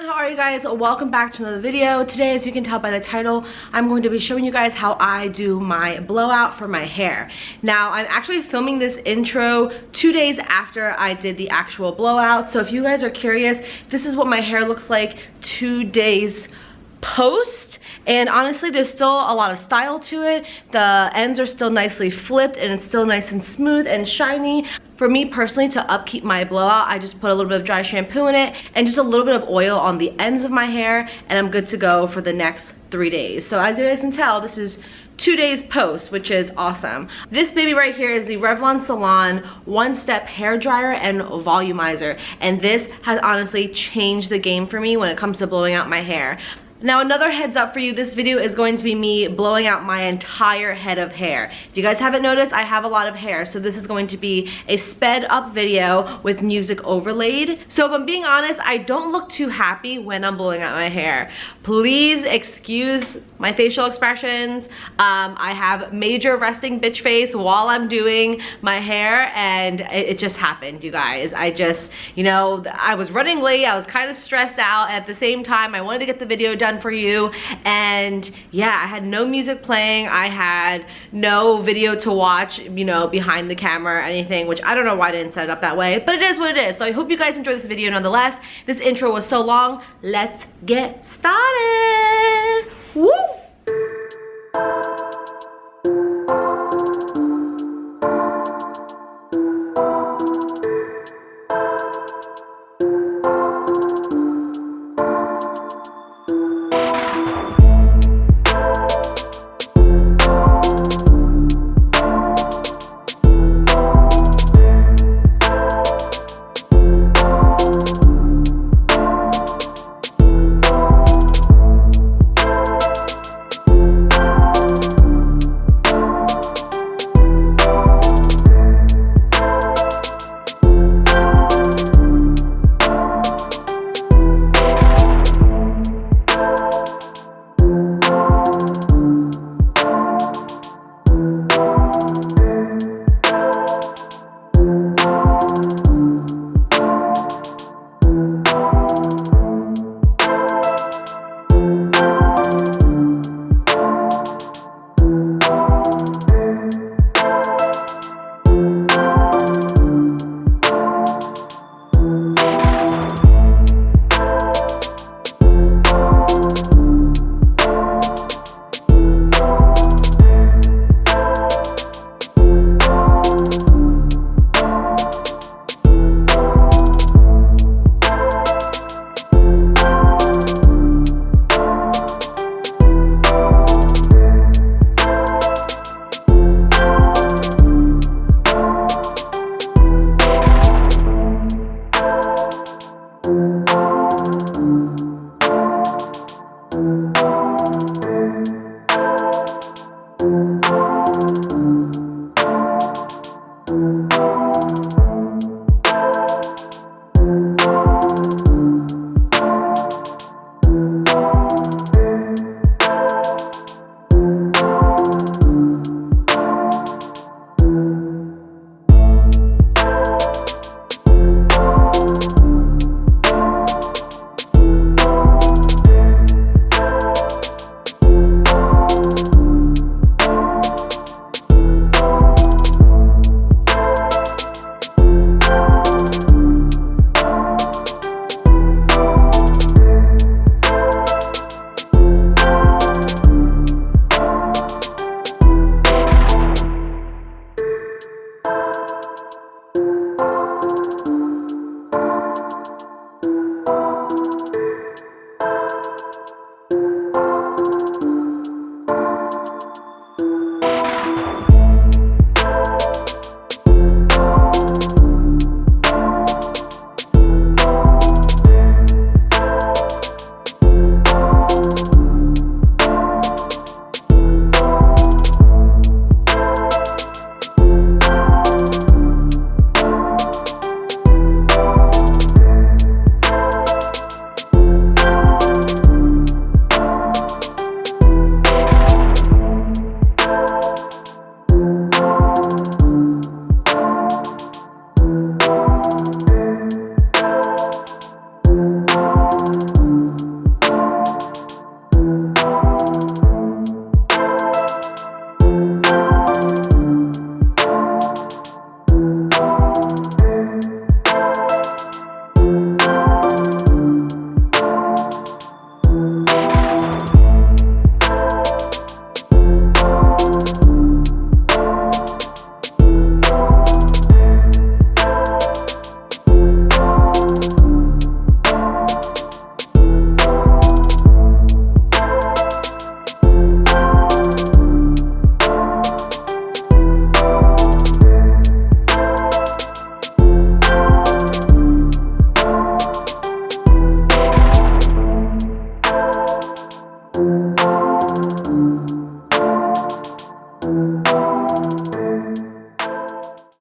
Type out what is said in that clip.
How are you guys? Welcome back to another video. Today, as you can tell by the title, I'm going to be showing you guys how I do my blowout for my hair. Now, I'm actually filming this intro 2 days after I did the actual blowout. So if you guys are curious, this is what my hair looks like 2 days post. And honestly, there's still a lot of style to it. The ends are still nicely flipped and it's still nice and smooth and shiny. For me personally, to upkeep my blowout, I just put a little bit of dry shampoo in it and just a little bit of oil on the ends of my hair, and I'm good to go for the next 3 days. So as you guys can tell, this is 2 days post, which is awesome. This baby right here is the Revlon Salon one-step hair dryer and volumizer, and this has honestly changed the game for me when it comes to blowing out my hair. Now, another heads up for you, this video is going to be me blowing out my entire head of hair. If you guys haven't noticed, I have a lot of hair, so this is going to be a sped up video with music overlaid. So if I'm being honest, I don't look too happy when I'm blowing out my hair. Please excuse my facial expressions. I have major resting bitch face while I'm doing my hair, and it just happened, you guys. I just, you know, I was running late, I was kind of stressed out. At the same time, I wanted to get the video done for you, and yeah, I had no music playing, I had no video to watch, you know, behind the camera or anything, which I don't know why I didn't set it up that way, but it is what it is. So I hope you guys enjoyed this video nonetheless. This intro was so long, let's get started. Woo!